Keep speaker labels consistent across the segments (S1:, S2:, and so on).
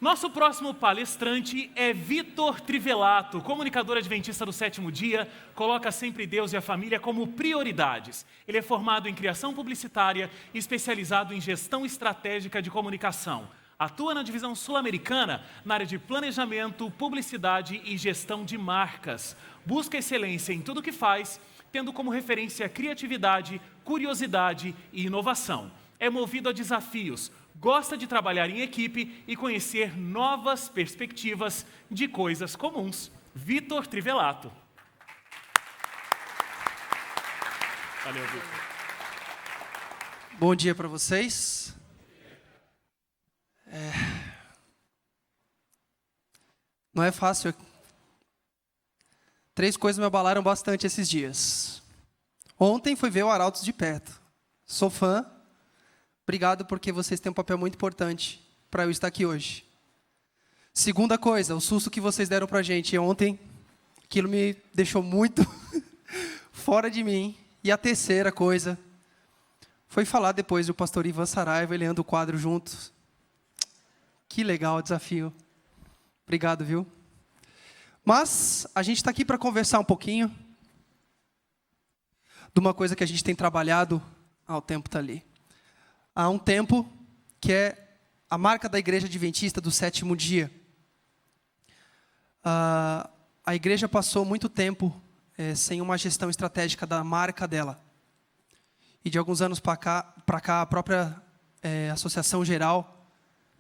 S1: Nosso próximo palestrante é Vitor Trivelato, comunicador adventista do sétimo dia, coloca sempre Deus e a família como prioridades. Ele é formado em criação publicitária e especializado em gestão estratégica de comunicação. Atua na divisão sul-americana na área de planejamento, publicidade e gestão de marcas. Busca excelência em tudo o que faz, tendo como referência criatividade, curiosidade e inovação. É movido a desafios, gosta de trabalhar em equipe e conhecer novas perspectivas de coisas comuns. Vitor Trivelato. Valeu, Vitor.
S2: Bom dia para vocês. Não é fácil. 3 coisas me abalaram bastante esses dias. Ontem fui ver o Arautos de perto. Sou fã. Obrigado porque vocês têm um papel muito importante para eu estar aqui hoje. Segunda coisa, o susto que vocês deram para a gente ontem, aquilo me deixou muito fora de mim. E a terceira coisa, foi falar depois do pastor Ivan Saraiva, ele anda o quadro juntos. Que legal o desafio. Obrigado, viu? Mas a gente está aqui para conversar um pouquinho de uma coisa que a gente tem trabalhado. O tempo está ali. Há um tempo, que é a marca da Igreja Adventista do sétimo dia. A igreja passou muito tempo sem uma gestão estratégica da marca dela. E de alguns anos para cá, a própria Associação Geral,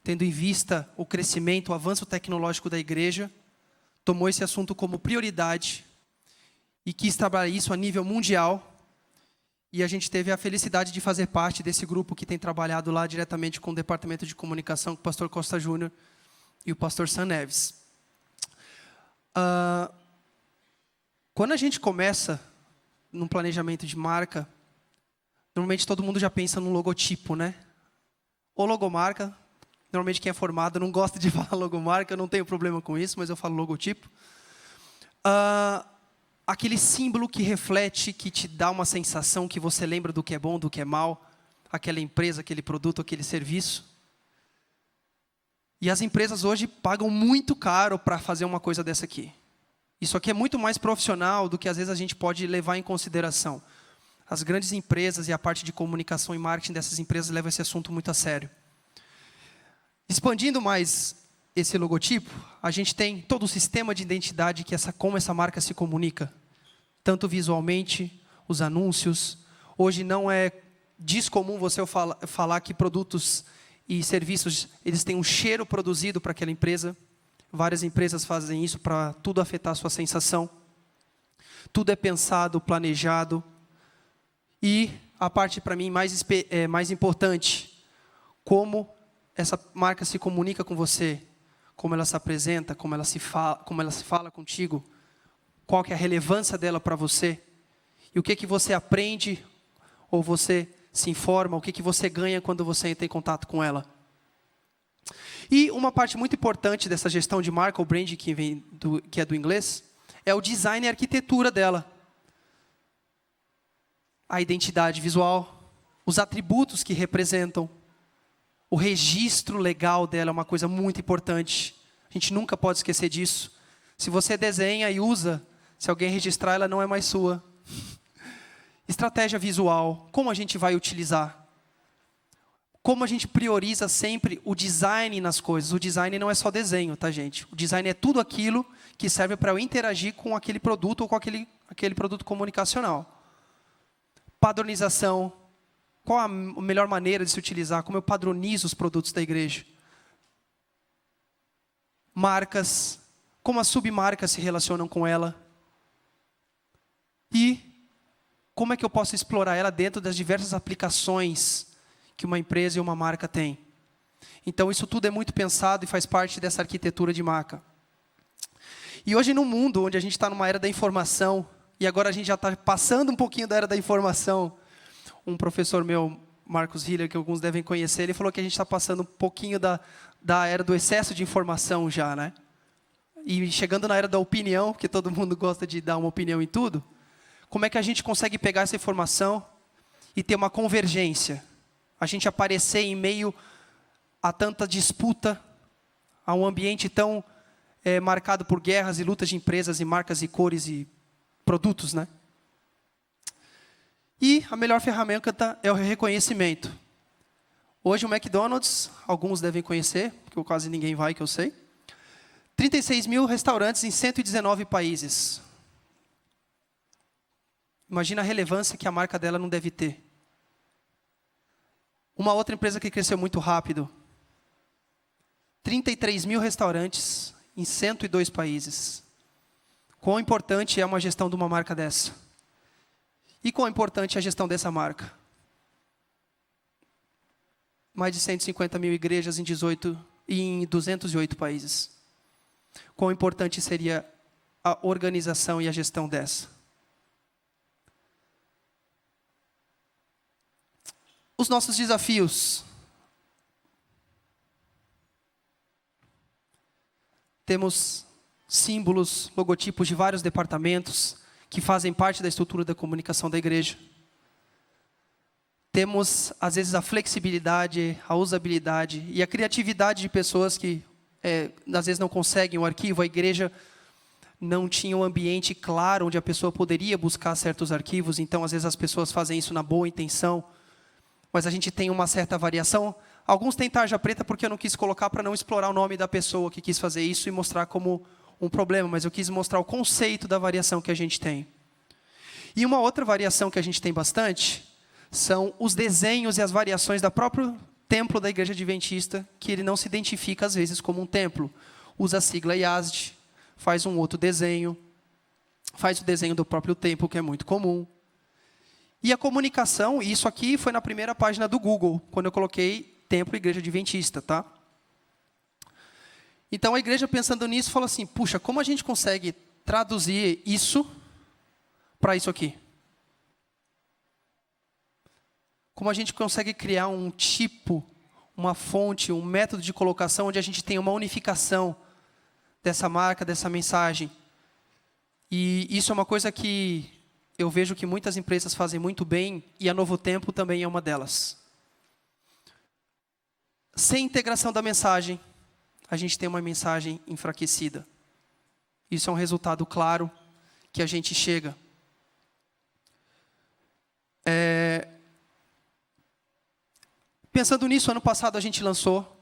S2: tendo em vista o crescimento, o avanço tecnológico da igreja, tomou esse assunto como prioridade e quis trabalhar isso a nível mundial. E a gente teve a felicidade de fazer parte desse grupo que tem trabalhado lá diretamente com o Departamento de Comunicação, com o pastor Costa Júnior e o pastor Sam Neves. Quando a gente começa num planejamento de marca, normalmente todo mundo já pensa num logotipo, né? Ou logomarca. Normalmente quem é formado não gosta de falar logomarca, eu não tenho problema com isso, mas eu falo logotipo. Aquele símbolo que reflete, que te dá uma sensação que você lembra do que é bom, do que é mal, aquela empresa, aquele produto, aquele serviço. E as empresas hoje pagam muito caro para fazer uma coisa dessa aqui. Isso aqui é muito mais profissional do que às vezes a gente pode levar em consideração. As grandes empresas e a parte de comunicação e marketing dessas empresas levam esse assunto muito a sério. Expandindo mais esse logotipo, a gente tem todo o sistema de identidade como essa marca se comunica. Tanto visualmente, os anúncios. Hoje não é descomum você falar que produtos e serviços, eles têm um cheiro produzido para aquela empresa. Várias empresas fazem isso para tudo afetar a sua sensação. Tudo é pensado, planejado. E a parte, para mim, mais importante, como essa marca se comunica com você, como ela se apresenta, como ela se fala contigo, qual que é a relevância dela para você, e o que você aprende, ou você se informa, o que você ganha quando você entra em contato com ela. E uma parte muito importante dessa gestão de marca, o brand, que é do inglês, é o design e a arquitetura dela. A identidade visual, os atributos que representam, o registro legal dela é uma coisa muito importante. A gente nunca pode esquecer disso. Se você desenha e usa, se alguém registrar, ela não é mais sua. Estratégia visual, como a gente vai utilizar? Como a gente prioriza sempre o design nas coisas. O design não é só desenho, tá, gente? O design é tudo aquilo que serve para eu interagir com aquele produto ou com aquele produto comunicacional. Padronização. Qual a melhor maneira de se utilizar? Como eu padronizo os produtos da igreja? Marcas. Como as submarcas se relacionam com ela? E como é que eu posso explorar ela dentro das diversas aplicações que uma empresa e uma marca têm? Então, isso tudo é muito pensado e faz parte dessa arquitetura de marca. E hoje, no mundo onde a gente está numa era da informação, e agora a gente já está passando um pouquinho da era da informação, um professor meu, Marcos Hiller, que alguns devem conhecer, ele falou que a gente está passando um pouquinho da era do excesso de informação já, né? E chegando na era da opinião, porque todo mundo gosta de dar uma opinião em tudo, como é que a gente consegue pegar essa informação e ter uma convergência? A gente aparecer em meio a tanta disputa, a um ambiente tão marcado por guerras e lutas de empresas e marcas e cores e produtos, né? E a melhor ferramenta é o reconhecimento. Hoje o McDonald's, alguns devem conhecer, porque quase ninguém vai, que eu sei. 36 mil restaurantes em 119 países. Imagina a relevância que a marca dela não deve ter. Uma outra empresa que cresceu muito rápido. 33 mil restaurantes em 102 países. Quão importante é uma gestão de uma marca dessa? E quão importante é a gestão dessa marca? Mais de 150 mil igrejas em 208 países. Quão importante seria a organização e a gestão dessa? Os nossos desafios. Temos símbolos, logotipos de vários departamentos que fazem parte da estrutura da comunicação da igreja. Temos, às vezes, a flexibilidade, a usabilidade e a criatividade de pessoas que, às vezes, não conseguem o arquivo. A igreja não tinha um ambiente claro onde a pessoa poderia buscar certos arquivos. Então, às vezes, as pessoas fazem isso na boa intenção. Mas a gente tem uma certa variação. Alguns têm tarja preta porque eu não quis colocar para não explorar o nome da pessoa que quis fazer isso e mostrar como um problema. Mas eu quis mostrar o conceito da variação que a gente tem. E uma outra variação que a gente tem bastante são os desenhos e as variações do próprio templo da Igreja Adventista, que ele não se identifica às vezes como um templo. Usa a sigla IASD, faz um outro desenho, faz o desenho do próprio templo, que é muito comum. E a comunicação, e isso aqui foi na primeira página do Google, quando eu coloquei Templo Igreja Adventista, tá? Então a igreja, pensando nisso, falou assim, puxa, como a gente consegue traduzir isso para isso aqui? Como a gente consegue criar um tipo, uma fonte, um método de colocação onde a gente tem uma unificação dessa marca, dessa mensagem? E isso é uma coisa que eu vejo que muitas empresas fazem muito bem, e a Novo Tempo também é uma delas. Sem integração da mensagem, a gente tem uma mensagem enfraquecida. Isso é um resultado claro que a gente chega. Pensando nisso, ano passado a gente lançou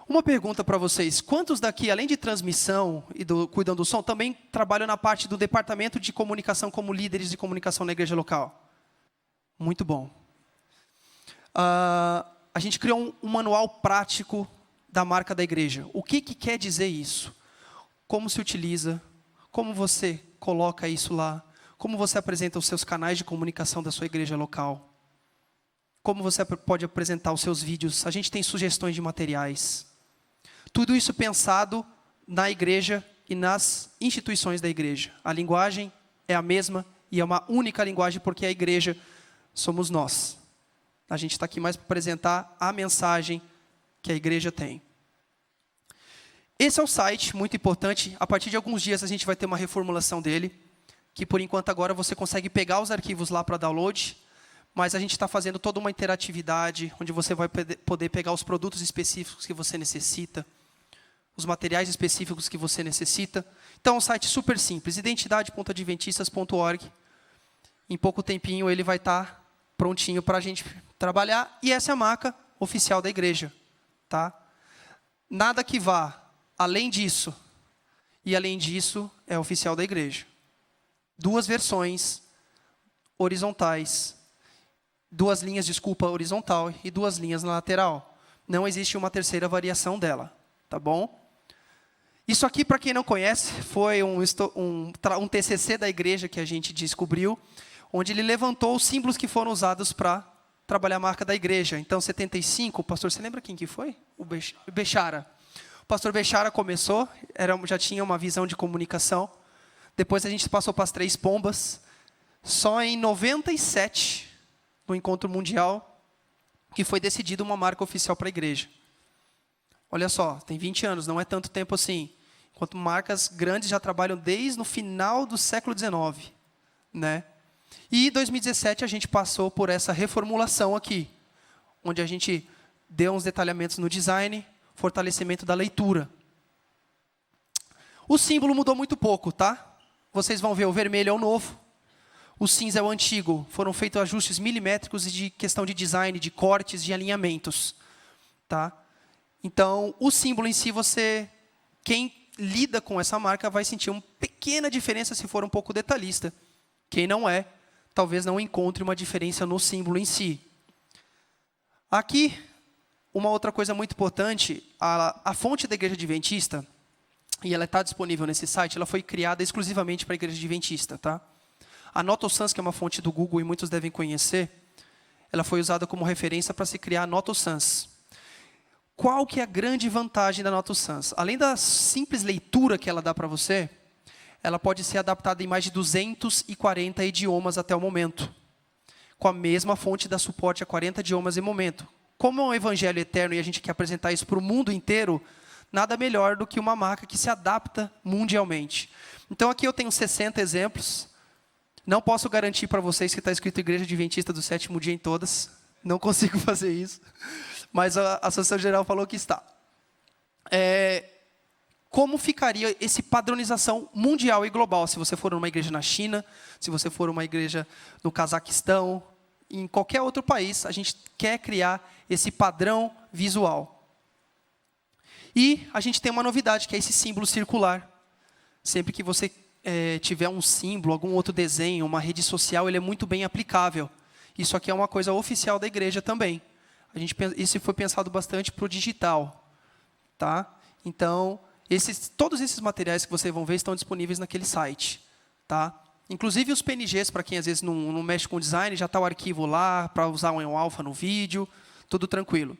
S2: uma pergunta para vocês. Quantos daqui, além de transmissão e cuidam do som, também trabalham na parte do departamento de comunicação como líderes de comunicação na igreja local? Muito bom. A gente criou um manual prático da marca da igreja. O que quer dizer isso? Como se utiliza? Como você coloca isso lá? Como você apresenta os seus canais de comunicação da sua igreja local? Como você pode apresentar os seus vídeos? A gente tem sugestões de materiais. Tudo isso pensado na igreja e nas instituições da igreja. A linguagem é a mesma e é uma única linguagem porque a igreja somos nós. A gente está aqui mais para apresentar a mensagem que a igreja tem. Esse é o site, muito importante. A partir de alguns dias a gente vai ter uma reformulação dele, que por enquanto agora você consegue pegar os arquivos lá para download, mas a gente está fazendo toda uma interatividade, onde você vai poder pegar os produtos específicos que você necessita, os materiais específicos que você necessita. Então, é um site super simples, identidade.adventistas.org. Em pouco tempinho ele vai estar prontinho para a gente trabalhar. E essa é a marca oficial da igreja. Tá? Nada que vá além disso. E além disso, é oficial da igreja. 2 versões horizontais. 2 linhas, horizontal e 2 linhas na lateral. Não existe uma terceira variação dela. Tá bom? Isso aqui, para quem não conhece, foi um TCC da igreja que a gente descobriu, onde ele levantou os símbolos que foram usados para trabalhar a marca da igreja. Então, 75, o pastor, você lembra quem que foi? O Bechara. O pastor Bechara começou, já tinha uma visão de comunicação. Depois a gente passou para as 3 pombas. Só em 97, no encontro mundial, que foi decidido uma marca oficial para a igreja. Olha só, tem 20 anos, não é tanto tempo assim. Enquanto marcas grandes já trabalham desde o final do século XIX. Né? E em 2017 a gente passou por essa reformulação aqui, onde a gente deu uns detalhamentos no design, fortalecimento da leitura. O símbolo mudou muito pouco, tá? Vocês vão ver, o vermelho é o novo, o cinza é o antigo. Foram feitos ajustes milimétricos de questão de design, de cortes, de alinhamentos, tá? Então, o símbolo em si, quem lida com essa marca vai sentir uma pequena diferença se for um pouco detalhista. Quem não é, talvez não encontre uma diferença no símbolo em si. Aqui, uma outra coisa muito importante, a fonte da Igreja Adventista, e ela está disponível nesse site, ela foi criada exclusivamente para a Igreja Adventista, tá? A Noto Sans, que é uma fonte do Google e muitos devem conhecer, ela foi usada como referência para se criar a Noto Sans. Qual que é a grande vantagem da Noto Sans? Além da simples leitura que ela dá para você, ela pode ser adaptada em mais de 240 idiomas até o momento. Com a mesma fonte dá suporte a 40 idiomas em momento. Como é um evangelho eterno e a gente quer apresentar isso para o mundo inteiro, nada melhor do que uma marca que se adapta mundialmente. Então aqui eu tenho 60 exemplos. Não posso garantir para vocês que está escrito Igreja Adventista do Sétimo Dia em todas. Não consigo fazer isso. Mas a Associação Geral falou que está. Como ficaria essa padronização mundial e global? Se você for numa igreja na China, se você for numa igreja no Cazaquistão, em qualquer outro país, a gente quer criar esse padrão visual. E a gente tem uma novidade, que é esse símbolo circular. Sempre que você tiver um símbolo, algum outro desenho, uma rede social, ele é muito bem aplicável. Isso aqui é uma coisa oficial da igreja também. Isso foi pensado bastante para o digital. Tá? Então, todos esses materiais que vocês vão ver estão disponíveis naquele site. Tá? Inclusive os PNGs, para quem às vezes não mexe com design, já está o arquivo lá, para usar um alfa no vídeo, tudo tranquilo.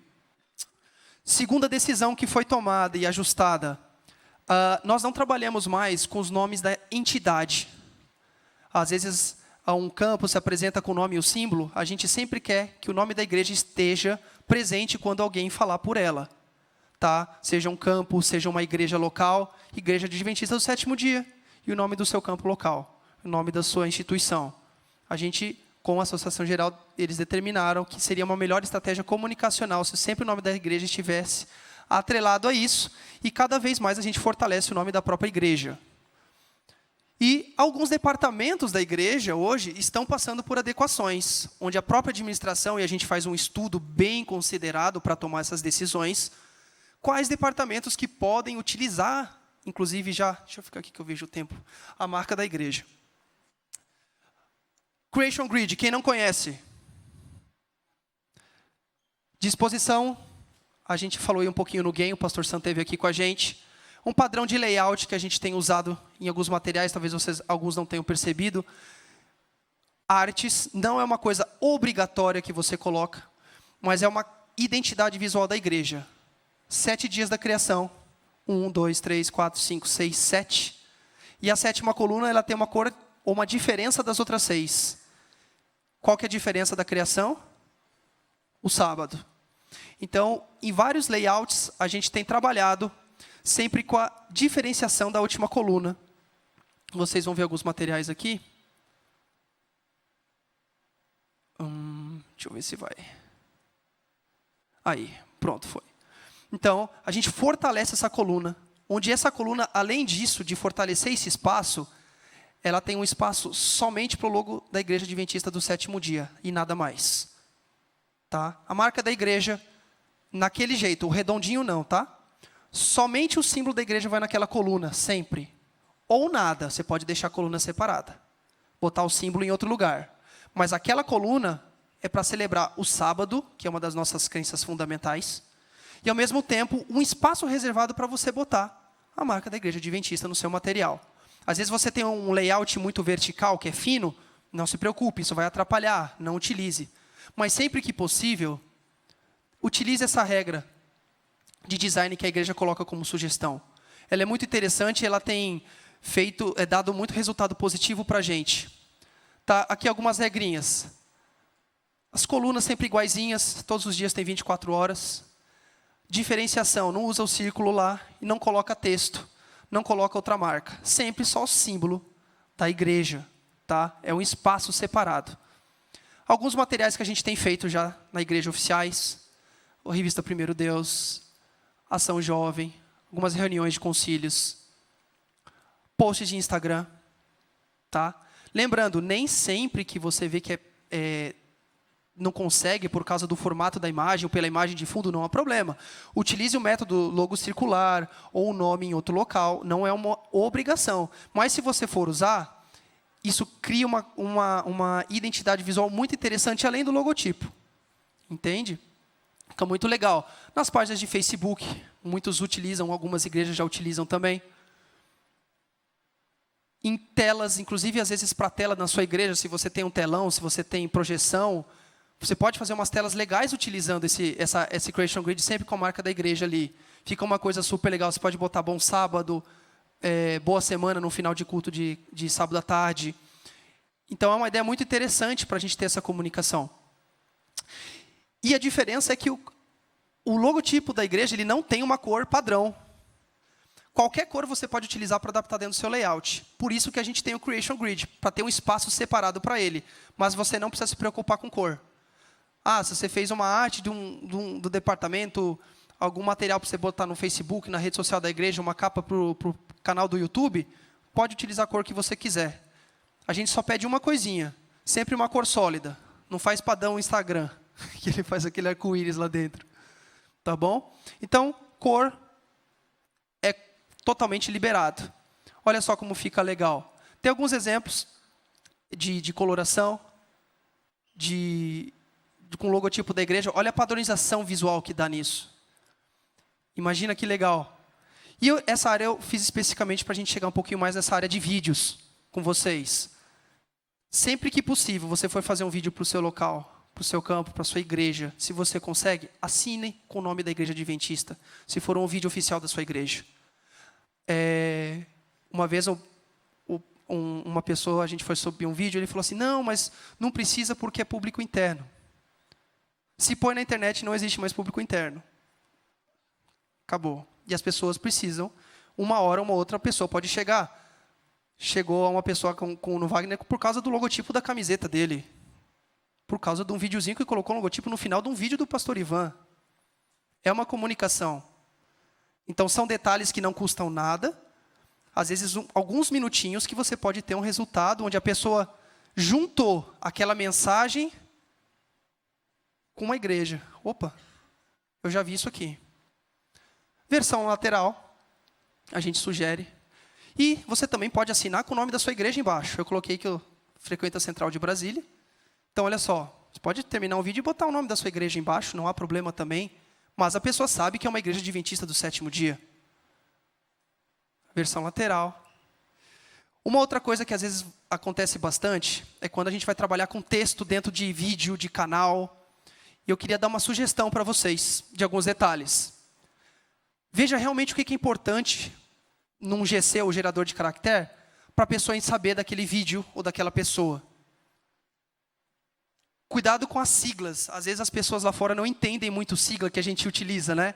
S2: Segunda decisão que foi tomada e ajustada. Nós não trabalhamos mais com os nomes da entidade. Às vezes, um campo se apresenta com o nome e o símbolo, a gente sempre quer que o nome da igreja esteja presente quando alguém falar por ela. Tá? Seja um campo, seja uma igreja local, Igreja Adventista do Sétimo Dia, e o nome do seu campo local, o nome da sua instituição. A gente, com a Associação Geral, eles determinaram que seria uma melhor estratégia comunicacional se sempre o nome da igreja estivesse atrelado a isso, e cada vez mais a gente fortalece o nome da própria igreja. E alguns departamentos da igreja hoje estão passando por adequações, onde a própria administração, e a gente faz um estudo bem considerado para tomar essas decisões, quais departamentos que podem utilizar, inclusive deixa eu ficar aqui que eu vejo o tempo, a marca da igreja. Creation Grid, quem não conhece? Disposição, a gente falou aí um pouquinho no game, o pastor Sam esteve aqui com a gente. Um padrão de layout que a gente tem usado em alguns materiais, talvez alguns não tenham percebido. Artes, não é uma coisa obrigatória que você coloca, mas é uma identidade visual da igreja. 7 dias da criação. 1, 2, 3, 4, 5, 6, 7. E a 7ª coluna, ela tem uma cor ou uma diferença das outras 6. Qual que é a diferença da criação? O sábado. Então, em vários layouts, a gente tem trabalhado sempre com a diferenciação da última coluna. Vocês vão ver alguns materiais aqui. Deixa eu ver se vai. Aí, pronto, foi. Então, a gente fortalece essa coluna, onde essa coluna, além disso, de fortalecer esse espaço, ela tem um espaço somente para o logo da Igreja Adventista do Sétimo Dia, e nada mais. Tá? A marca da igreja, naquele jeito, o redondinho não, tá? Somente o símbolo da igreja vai naquela coluna, sempre. Ou nada, você pode deixar a coluna separada. Botar o símbolo em outro lugar. Mas aquela coluna é para celebrar o sábado, que é uma das nossas crenças fundamentais, e ao mesmo tempo, um espaço reservado para você botar a marca da Igreja Adventista no seu material. Às vezes você tem um layout muito vertical, que é fino, não se preocupe, isso vai atrapalhar, não utilize. Mas sempre que possível, utilize essa regra de design que a igreja coloca como sugestão. Ela é muito interessante, ela tem dado muito resultado positivo para a gente. Tá, aqui algumas regrinhas. As colunas sempre iguaizinhas, todos os dias tem 24 horas. Diferenciação, não usa o círculo lá e não coloca texto, não coloca outra marca. Sempre só o símbolo da igreja. Tá? É um espaço separado. Alguns materiais que a gente tem feito já na igreja oficiais, a revista Primeiro Deus, Ação Jovem, algumas reuniões de concílios. posts de Instagram. Tá? Lembrando, nem sempre que você vê que não consegue por causa do formato da imagem ou pela imagem de fundo, não há problema. Utilize o método logo circular ou o nome em outro local, não é uma obrigação. Mas se você for usar, isso cria uma identidade visual muito interessante, além do logotipo. Entende? Fica muito legal. Nas páginas de Facebook, muitos utilizam, algumas igrejas já utilizam também. Em telas, inclusive às vezes para a tela na sua igreja, se você tem um telão, se você tem projeção, você pode fazer umas telas legais utilizando esse Creation Grid sempre com a marca da igreja ali. Fica uma coisa super legal. Você pode botar bom sábado, boa semana no final de culto de sábado à tarde. Então, é uma ideia muito interessante para a gente ter essa comunicação. E a diferença é que o logotipo da igreja ele não tem uma cor padrão. Qualquer cor você pode utilizar para adaptar dentro do seu layout. Por isso que a gente tem o Creation Grid, para ter um espaço separado para ele. Mas você não precisa se preocupar com cor. Se você fez uma arte do departamento, algum material para você botar no Facebook, na rede social da igreja, uma capa para o canal do YouTube, pode utilizar a cor que você quiser. A gente só pede uma coisinha, sempre uma cor sólida. Não faz padrão Instagram, que ele faz aquele arco-íris lá dentro. Tá bom? Então, cor é totalmente liberado. Olha só como fica legal. Tem alguns exemplos de coloração, com o logotipo da igreja. Olha a padronização visual que dá nisso. Imagina que legal. E essa área eu fiz especificamente para a gente chegar um pouquinho mais nessa área de vídeos com vocês. Sempre que possível, você for fazer um vídeo para o seu local, para o seu campo, para a sua igreja, se você consegue, assine com o nome da igreja adventista, se for um vídeo oficial da sua igreja. Uma vez uma pessoa, a gente foi subir um vídeo, ele falou assim, não, mas não precisa porque é público interno. Se põe na internet, não existe mais público interno. Acabou. E as pessoas precisam, uma hora, uma outra pessoa pode chegar. Chegou uma pessoa no Wagner por causa do logotipo da camiseta dele. Por causa de um videozinho que colocou o logotipo no final de um vídeo do pastor Ivan. É uma comunicação. Então, são detalhes que não custam nada. Às vezes, alguns minutinhos que você pode ter um resultado onde a pessoa juntou aquela mensagem com uma igreja. Opa, eu já vi isso aqui. Versão lateral, a gente sugere. E você também pode assinar com o nome da sua igreja embaixo. Eu coloquei que eu frequento a Central de Brasília. Então, olha só, você pode terminar um vídeo e botar o nome da sua igreja embaixo, não há problema também. Mas a pessoa sabe que é uma igreja adventista do sétimo dia. Versão lateral. Uma outra coisa que às vezes acontece bastante é quando a gente vai trabalhar com texto dentro de vídeo, de canal. E eu queria dar uma sugestão para vocês de alguns detalhes. Veja realmente o que é importante num GC, ou gerador de caractere, para a pessoa saber daquele vídeo ou daquela pessoa. Cuidado com as siglas. Às vezes as pessoas lá fora não entendem muito sigla que a gente utiliza, né?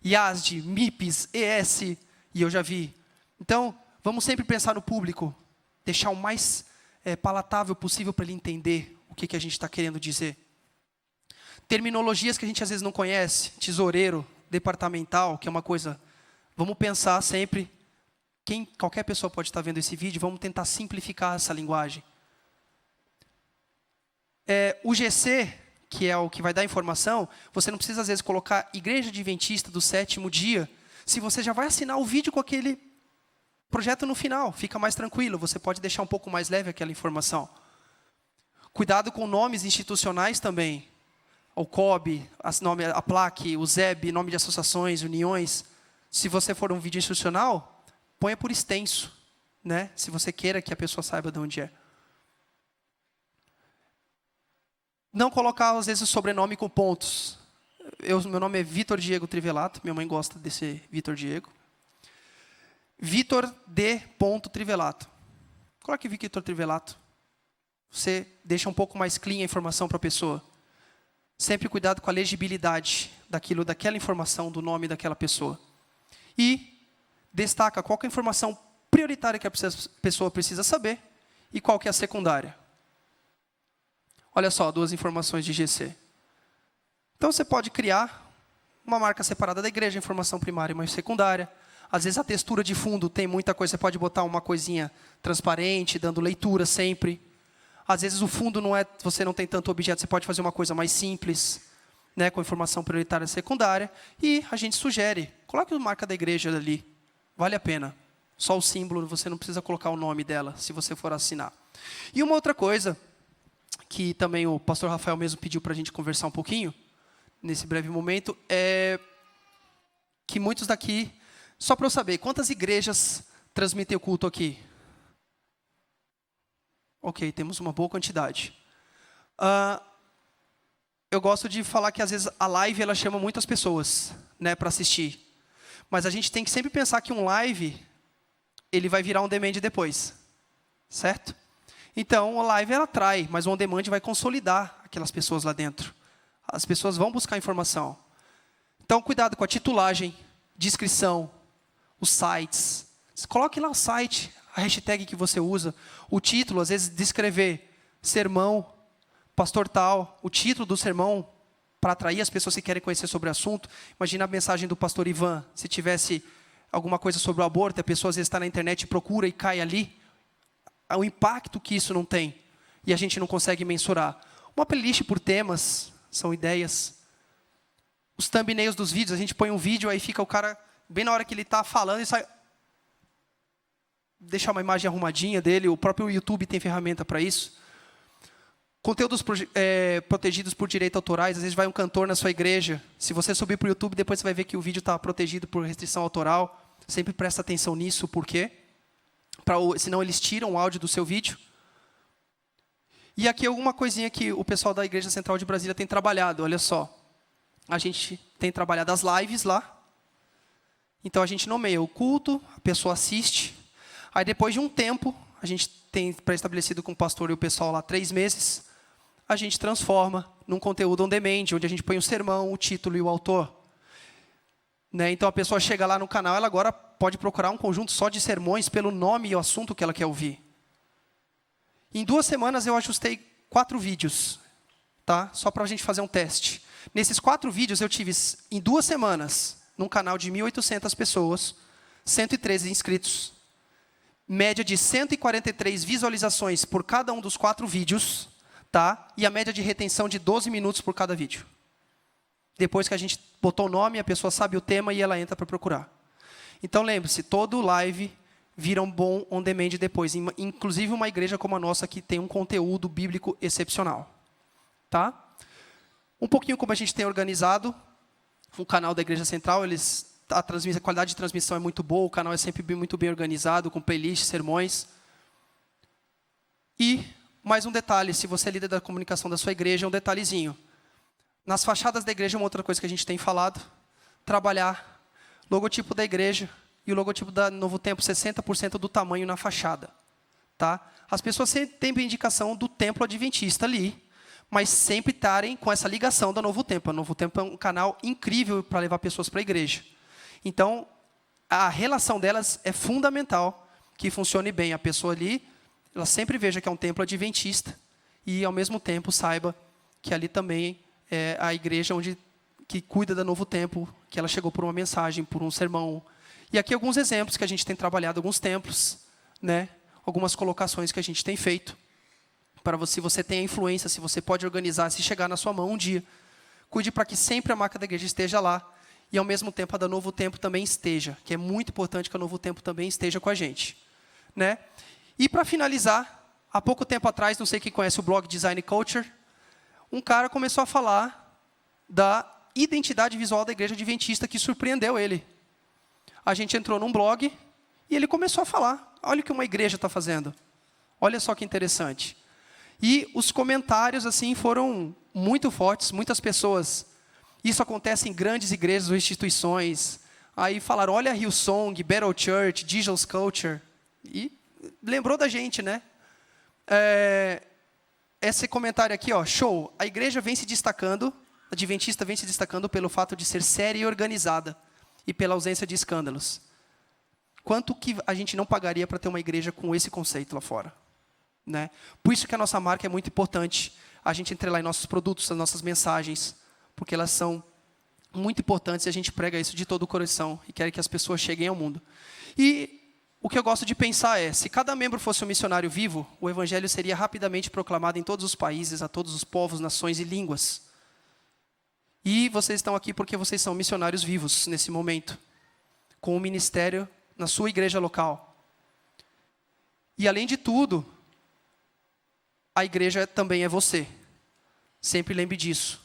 S2: IASD, MIPS, ES, e eu já vi. Então, vamos sempre pensar no público, deixar o mais palatável possível para ele entender o que a gente está querendo dizer. Terminologias que a gente às vezes não conhece, tesoureiro, departamental, que é uma coisa... Vamos pensar sempre, qualquer pessoa pode estar vendo esse vídeo, vamos tentar simplificar essa linguagem. O GC, que é o que vai dar informação, você não precisa às vezes colocar Igreja Adventista do sétimo dia, se você já vai assinar o vídeo com aquele projeto no final, fica mais tranquilo, você pode deixar um pouco mais leve aquela informação. Cuidado com nomes institucionais também, o COB, a PLAC, o ZEB, nome de associações, uniões. Se você for um vídeo institucional, ponha por extenso, né? Se você queira que a pessoa saiba de onde é. Não colocar, às vezes, o sobrenome com pontos. Meu nome é Vitor Diego Trivelato, minha mãe gosta desse Vitor Diego. Vitor D. Trivelato. Coloque Vitor Trivelato. Você deixa um pouco mais clean a informação para a pessoa. Sempre cuidado com a legibilidade daquela informação, do nome daquela pessoa. E destaca qual que é a informação prioritária que a pessoa precisa saber e qual que é a secundária. Olha só, 2 informações de GC. Então, você pode criar uma marca separada da igreja, informação primária e uma secundária. Às vezes a textura de fundo tem muita coisa, você pode botar uma coisinha transparente, dando leitura sempre. Às vezes o fundo não é, você não tem tanto objeto, você pode fazer uma coisa mais simples, né, com informação prioritária secundária. E a gente sugere, coloque a marca da igreja ali, vale a pena. Só o símbolo, você não precisa colocar o nome dela, se você for assinar. E uma outra coisa, que também o pastor Rafael mesmo pediu para a gente conversar um pouquinho, nesse breve momento, é que muitos daqui, só para eu saber, quantas igrejas transmitem o culto aqui? Ok, temos uma boa quantidade. Eu gosto de falar que às vezes a live ela chama muitas pessoas, né, para assistir. Mas a gente tem que sempre pensar que um live, ele vai virar um demand depois. Certo? Então, a live ela atrai, mas o on demand vai consolidar aquelas pessoas lá dentro. As pessoas vão buscar informação. Então, cuidado com a titulagem, descrição, os sites. Coloque lá o site, a hashtag que você usa, o título, às vezes descrever sermão, pastor tal, o título do sermão, para atrair as pessoas que querem conhecer sobre o assunto. Imagina a mensagem do pastor Ivan, se tivesse alguma coisa sobre o aborto, a pessoa às vezes está na internet, procura e cai ali, o impacto que isso não tem, e a gente não consegue mensurar. Uma playlist por temas, são ideias. Os thumbnails dos vídeos, a gente põe um vídeo, aí fica o cara, bem na hora que ele está falando, e sai... Deixar uma imagem arrumadinha dele, o próprio YouTube tem ferramenta para isso. Conteúdos protegidos por direitos autorais, às vezes vai um cantor na sua igreja, se você subir para o YouTube, depois você vai ver que o vídeo está protegido por restrição autoral, sempre presta atenção nisso, por quê? Senão eles tiram o áudio do seu vídeo. E aqui alguma coisinha que o pessoal da Igreja Central de Brasília tem trabalhado, olha só. A gente tem trabalhado as lives lá, então a gente nomeia o culto, a pessoa assiste, aí depois de um tempo, a gente tem pré-estabelecido com o pastor e o pessoal lá 3 meses, a gente transforma num conteúdo on demand, onde a gente põe o sermão, o título e o autor. Né? Então a pessoa chega lá no canal, ela agora pode procurar um conjunto só de sermões pelo nome e o assunto que ela quer ouvir. Em 2 semanas eu ajustei 4 vídeos, tá? Só para a gente fazer um teste. Nesses 4 vídeos eu tive, em 2 semanas, num canal de 1.800 pessoas, 113 inscritos, média de 143 visualizações por cada um dos 4 vídeos, tá? E a média de retenção de 12 minutos por cada vídeo. Depois que a gente botou o nome, a pessoa sabe o tema e ela entra para procurar. Então lembre-se, todo live vira um bom on demand depois, inclusive uma igreja como a nossa que tem um conteúdo bíblico excepcional. Tá? Um pouquinho como a gente tem organizado o canal da Igreja Central, a qualidade de transmissão é muito boa, o canal é sempre muito bem organizado, com playlists, sermões. E mais um detalhe, se você é líder da comunicação da sua igreja, um detalhezinho. Nas fachadas da igreja, uma outra coisa que a gente tem falado, trabalhar logotipo da igreja e o logotipo da Novo Tempo, 60% do tamanho na fachada. Tá? As pessoas sempre têm a indicação do templo adventista ali, mas sempre estarem com essa ligação da Novo Tempo. A Novo Tempo é um canal incrível para levar pessoas para a igreja. Então, a relação delas é fundamental, que funcione bem. A pessoa ali, ela sempre veja que é um templo adventista e, ao mesmo tempo, saiba que ali também é a igreja que cuida da Novo Tempo, que ela chegou por uma mensagem, por um sermão. E aqui alguns exemplos que a gente tem trabalhado, alguns templos, né? Algumas colocações que a gente tem feito. Para você, se você tem a influência, se você pode organizar, se chegar na sua mão um dia, cuide para que sempre a marca da igreja esteja lá e, ao mesmo tempo, a da Novo Tempo também esteja, que é muito importante que a Novo Tempo também esteja com a gente. Né? E, para finalizar, há pouco tempo atrás, não sei quem conhece o blog Design Culture, um cara começou a falar da identidade visual da igreja adventista que surpreendeu ele. A gente entrou num blog e ele começou a falar. Olha o que uma igreja está fazendo. Olha só que interessante. E os comentários assim foram muito fortes, muitas pessoas. Isso acontece em grandes igrejas ou instituições. Aí falaram, olha a Hillsong, Battle Church, Digital Culture. E lembrou da gente, né? Esse comentário aqui, ó, show. A igreja vem se destacando, a adventista vem se destacando pelo fato de ser séria e organizada e pela ausência de escândalos. Quanto que a gente não pagaria para ter uma igreja com esse conceito lá fora? Né? Por isso que a nossa marca é muito importante. A gente entregar em nossos produtos, as nossas mensagens, porque elas são muito importantes e a gente prega isso de todo o coração e quer que as pessoas cheguem ao mundo. E o que eu gosto de pensar é, se cada membro fosse um missionário vivo, o evangelho seria rapidamente proclamado em todos os países, a todos os povos, nações e línguas. E vocês estão aqui porque vocês são missionários vivos nesse momento, com o ministério na sua igreja local. E além de tudo, a igreja também é você. Sempre lembre disso.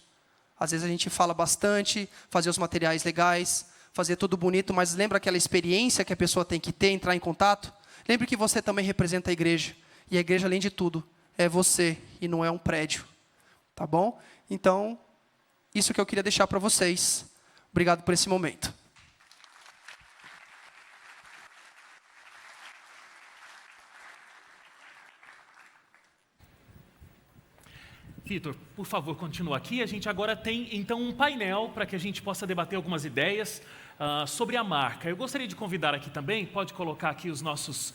S2: Às vezes a gente fala bastante, fazer os materiais legais, fazer tudo bonito, mas lembra aquela experiência que a pessoa tem que ter, entrar em contato? Lembre que você também representa a igreja. E a igreja, além de tudo, é você e não é um prédio. Tá bom? Então, isso que eu queria deixar para vocês. Obrigado por esse momento.
S1: Vitor, por favor, continua aqui. A gente agora tem, então, um painel para que a gente possa debater algumas ideias sobre a marca. Eu gostaria de convidar aqui também, pode colocar aqui os nossos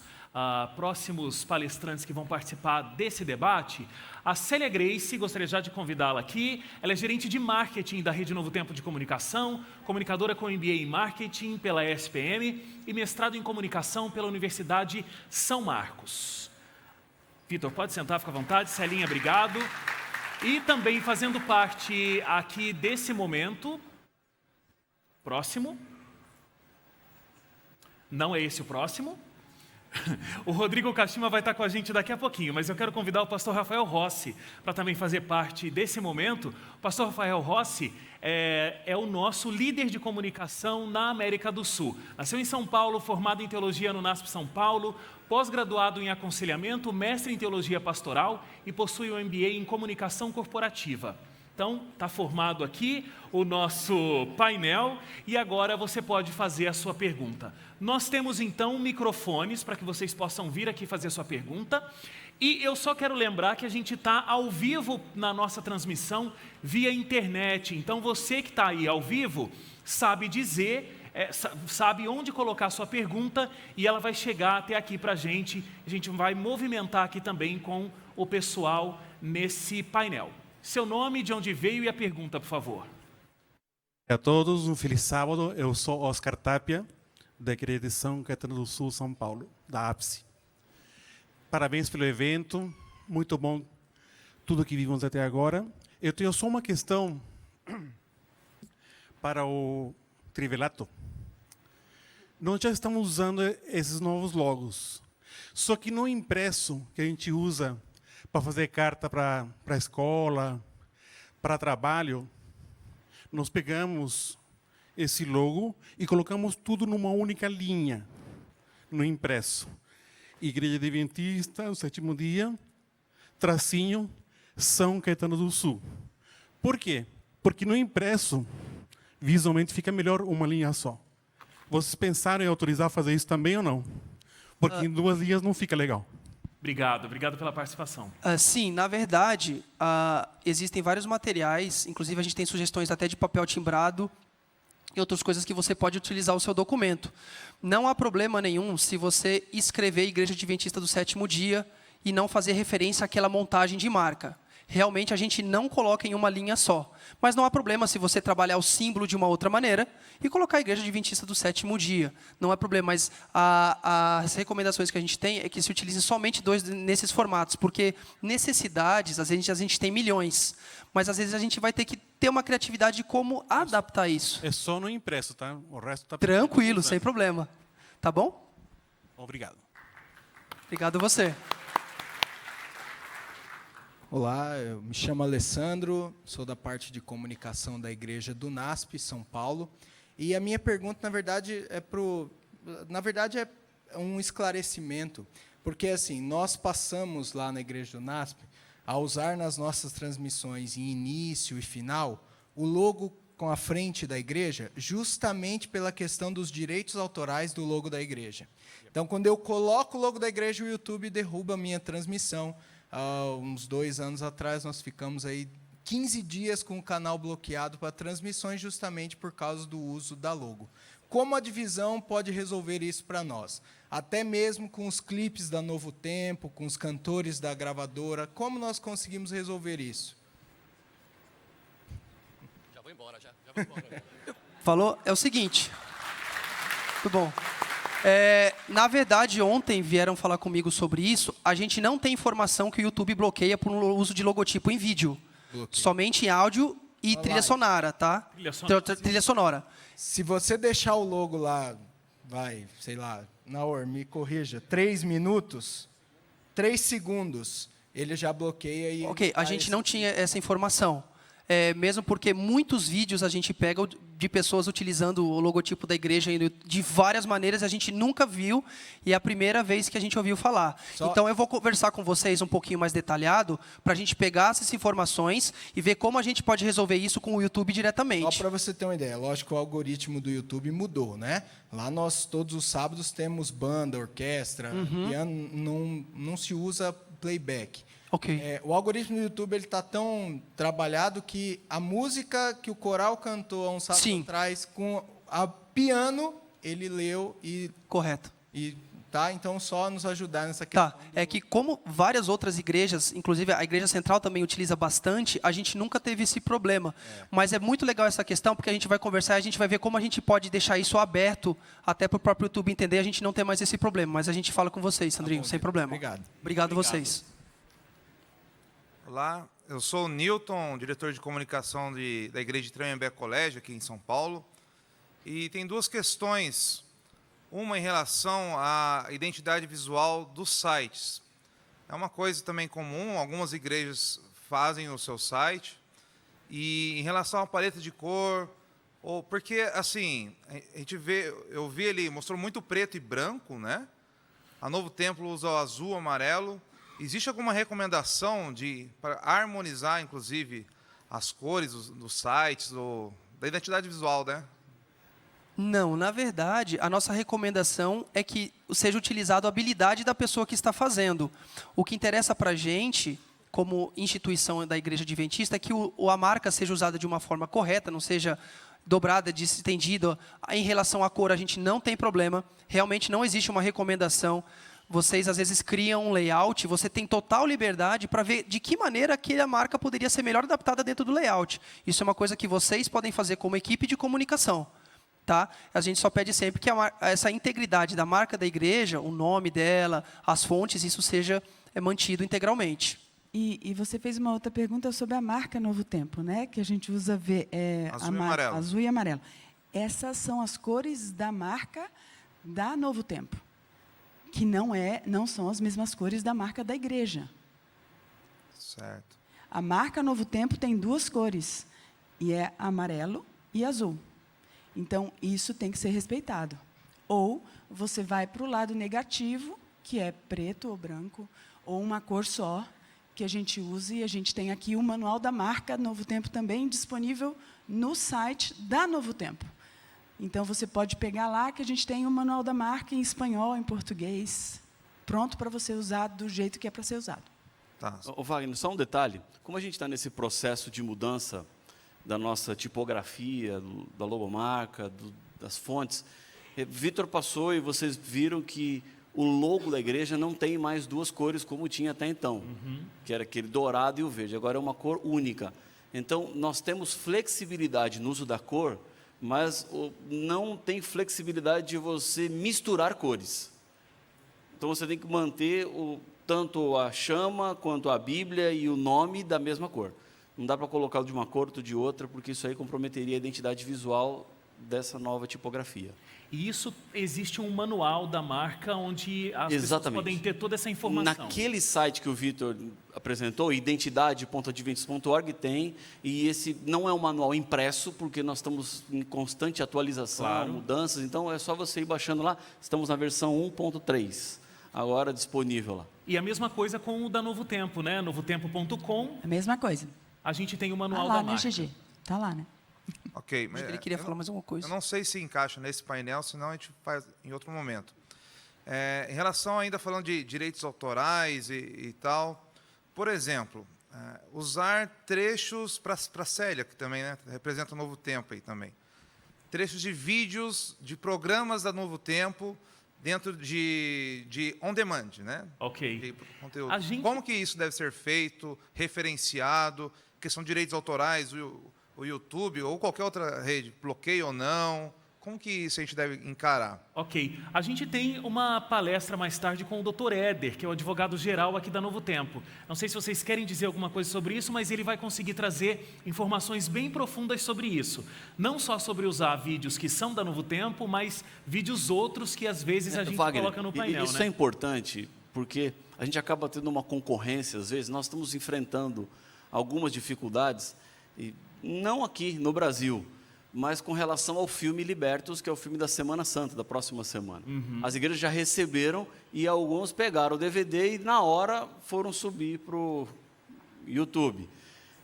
S1: próximos palestrantes que vão participar desse debate. A Célia Grace, gostaria já de convidá-la aqui. Ela é gerente de marketing da Rede Novo Tempo de Comunicação, comunicadora com MBA em Marketing pela ESPM e mestrado em Comunicação pela Universidade São Marcos. Vitor, pode sentar, fica à vontade. Celinha, obrigado. E também fazendo parte aqui desse momento, próximo, não é esse o próximo, o Rodrigo Kashima vai estar com a gente daqui a pouquinho, mas eu quero convidar o pastor Rafael Rossi para também fazer parte desse momento. O pastor Rafael Rossi é o nosso líder de comunicação na América do Sul. Nasceu em São Paulo, formado em teologia no NASP São Paulo, pós-graduado em aconselhamento, mestre em teologia pastoral e possui um MBA em comunicação corporativa. Então, está formado aqui o nosso painel e agora você pode fazer a sua pergunta. Nós temos, então, microfones para que vocês possam vir aqui fazer a sua pergunta. E eu só quero lembrar que a gente está ao vivo na nossa transmissão via internet. Então, você que está aí ao vivo sabe dizer, sabe onde colocar a sua pergunta e ela vai chegar até aqui para a gente. A gente vai movimentar aqui também com o pessoal nesse painel. Seu nome, de onde veio e a pergunta, por favor.
S3: A todos, um feliz sábado. Eu sou Oscar Tapia, da Igreja de São Caetano do Sul, São Paulo, da APSE. Parabéns pelo evento, muito bom tudo que vimos até agora. Eu tenho só uma questão para o Trivelato. Nós já estamos usando esses novos logos, só que no impresso que a gente usa para fazer carta para a escola, para trabalho, nós pegamos esse logo e colocamos tudo numa única linha, no impresso. Igreja Adventista, o sétimo dia, tracinho, São Caetano do Sul. Por quê? Porque no impresso, visualmente, fica melhor uma linha só. Vocês pensaram em autorizar a fazer isso também ou não? Porque em duas linhas não fica legal.
S1: Obrigado pela participação.
S2: Sim, na verdade, existem vários materiais, inclusive a gente tem sugestões até de papel timbrado e outras coisas que você pode utilizar o seu documento. Não há problema nenhum se você escrever Igreja Adventista do Sétimo Dia e não fazer referência àquela montagem de marca. Realmente a gente não coloca em uma linha só. Mas não há problema se você trabalhar o símbolo de uma outra maneira e colocar a Igreja Adventista do Sétimo Dia. Não é problema, mas as recomendações que a gente tem é que se utilize somente dois nesses formatos, porque necessidades, às vezes a gente tem milhões, mas às vezes a gente vai ter que ter uma criatividade de como adaptar isso.
S3: É só no impresso, tá? O resto está...
S2: Tranquilo, sem problema. Tá bom?
S3: Obrigado.
S2: Obrigado a você.
S4: Olá, eu me chamo Alessandro, sou da parte de comunicação da Igreja do NASP, São Paulo. E a minha pergunta, na verdade, é um esclarecimento, porque assim, nós passamos lá na Igreja do NASP a usar nas nossas transmissões em início e final o logo com a frente da igreja, justamente pela questão dos direitos autorais do logo da igreja. Então, quando eu coloco o logo da igreja, o YouTube derruba a minha transmissão. Há uns 2 anos atrás, nós ficamos aí 15 dias com o canal bloqueado para transmissões justamente por causa do uso da logo. Como a divisão pode resolver isso para nós? Até mesmo com os clipes da Novo Tempo, com os cantores da gravadora, como nós conseguimos resolver isso?
S2: Falou? É o seguinte. Muito bom. Na verdade, ontem vieram falar comigo sobre isso. A gente não tem informação que o YouTube bloqueia por uso de logotipo em vídeo. Somente em áudio e trilha sonora, tá? Trilha sonora.
S4: Se você deixar o logo lá, sei lá, Naor, me corrija, 3 minutos, 3 segundos, ele já bloqueia e...
S2: Ok, a gente não tinha essa informação. Mesmo porque muitos vídeos a gente pega de pessoas utilizando o logotipo da igreja de várias maneiras, a gente nunca viu, e é a primeira vez que a gente ouviu falar. Então, eu vou conversar com vocês um pouquinho mais detalhado, para a gente pegar essas informações e ver como a gente pode resolver isso com o YouTube diretamente.
S4: Só para você ter uma ideia, lógico que o algoritmo do YouTube mudou, né? Lá nós, todos os sábados, temos banda, orquestra, piano, não se usa playback.
S2: Ok.
S4: O algoritmo do YouTube está tão trabalhado que a música que o coral cantou há um sábado atrás, com a piano, ele leu e...
S2: Correto.
S4: Então, só nos ajudar nessa questão.
S2: É que como várias outras igrejas, inclusive a Igreja Central também utiliza bastante, a gente nunca teve esse problema. Mas é muito legal essa questão, porque a gente vai conversar e a gente vai ver como a gente pode deixar isso aberto, até para o próprio YouTube entender, a gente não ter mais esse problema. Mas a gente fala com vocês, Sandrinho, sem problema. Obrigado vocês.
S5: Olá, eu sou o Newton, diretor de comunicação da Igreja de Tremembé Colégio, aqui em São Paulo. E tem duas questões. Uma em relação à identidade visual dos sites. É uma coisa também comum, algumas igrejas fazem o seu site. E em relação à paleta de cor, porque assim, eu vi ele, mostrou muito preto e branco, né? A Novo Templo usa o azul, amarelo. Existe alguma recomendação para harmonizar, inclusive, as cores dos sites, da identidade visual, né?
S2: Não, na verdade, a nossa recomendação é que seja utilizado a habilidade da pessoa que está fazendo. O que interessa para a gente, como instituição da Igreja Adventista, é que a marca seja usada de uma forma correta, não seja dobrada, estendida. Em relação à cor, a gente não tem problema. Realmente não existe uma recomendação. Vocês, às vezes, criam um layout, você tem total liberdade para ver de que maneira aquela marca poderia ser melhor adaptada dentro do layout. Isso é uma coisa que vocês podem fazer como equipe de comunicação. Tá? A gente só pede sempre que essa integridade da marca da igreja, o nome dela, as fontes, isso seja mantido integralmente.
S6: E você fez uma outra pergunta sobre a marca Novo Tempo, né? Que a gente usa
S5: azul e amarelo.
S6: Azul e amarelo. Essas são as cores da marca da Novo Tempo, que não são as mesmas cores da marca da igreja.
S5: Certo.
S6: A marca Novo Tempo tem 2 cores, e é amarelo e azul. Então, isso tem que ser respeitado. Ou você vai para o lado negativo, que é preto ou branco, ou uma cor só, que a gente use, e a gente tem aqui o manual da marca Novo Tempo também disponível no site da Novo Tempo. Então, você pode pegar lá que a gente tem o manual da marca em espanhol, em português, pronto para você usar do jeito que é para ser usado.
S5: Tá.
S7: Wagner, só um detalhe. Como a gente está nesse processo de mudança da nossa tipografia, da logomarca, das fontes, Vitor passou e vocês viram que o logo da igreja não tem mais 2 cores como tinha até então, que era aquele dourado e o verde. Agora é uma cor única. Então, nós temos flexibilidade no uso da cor, mas não tem flexibilidade de você misturar cores. Então, você tem que manter tanto a chama, quanto a Bíblia e o nome da mesma cor. Não dá para colocar de uma cor ou de outra, porque isso aí comprometeria a identidade visual dessa nova tipografia.
S1: E isso, existe um manual da marca onde as pessoas podem ter toda essa informação.
S7: Naquele site que o Vitor apresentou, identidade.adventist.org, tem, e esse não é um manual impresso, porque nós estamos em constante atualização, mudanças, então é só você ir baixando lá. Estamos na versão 1.3, agora disponível lá.
S1: E a mesma coisa com o da Novo Tempo, né? novotempo.com.
S6: A mesma coisa.
S1: A gente tem o manual
S6: lá,
S1: da marca.
S6: né, GG? Tá lá, né?
S5: Ok, mas
S2: Ele queria falar mais alguma coisa.
S5: Eu não sei se encaixa nesse painel, senão a gente faz em outro momento. Em relação ainda falando de direitos autorais e tal, por exemplo, usar trechos para a Célia, que também, né, representa o Novo Tempo aí também. Trechos de vídeos de programas da Novo Tempo dentro de on demand, né?
S1: Ok.
S5: De conteúdo. Como que isso deve ser feito, referenciado, questão de direitos autorais, o o YouTube ou qualquer outra rede, bloqueia ou não? Como que isso a gente deve encarar?
S1: Ok. A gente tem uma palestra mais tarde com o Dr. Éder, que é o advogado-geral aqui da Novo Tempo. Não sei se vocês querem dizer alguma coisa sobre isso, mas ele vai conseguir trazer informações bem profundas sobre isso. Não só sobre usar vídeos que são da Novo Tempo, mas vídeos outros que às vezes a gente
S7: Wagner,
S1: coloca no painel.
S7: Isso
S1: né?
S7: é importante, porque a gente acaba tendo uma concorrência, às vezes, nós estamos enfrentando algumas dificuldades, e não aqui no Brasil, mas com relação ao filme Libertos, que é o filme da Semana Santa, da próxima semana. As igrejas já receberam e alguns pegaram o DVD e na hora foram subir para o YouTube.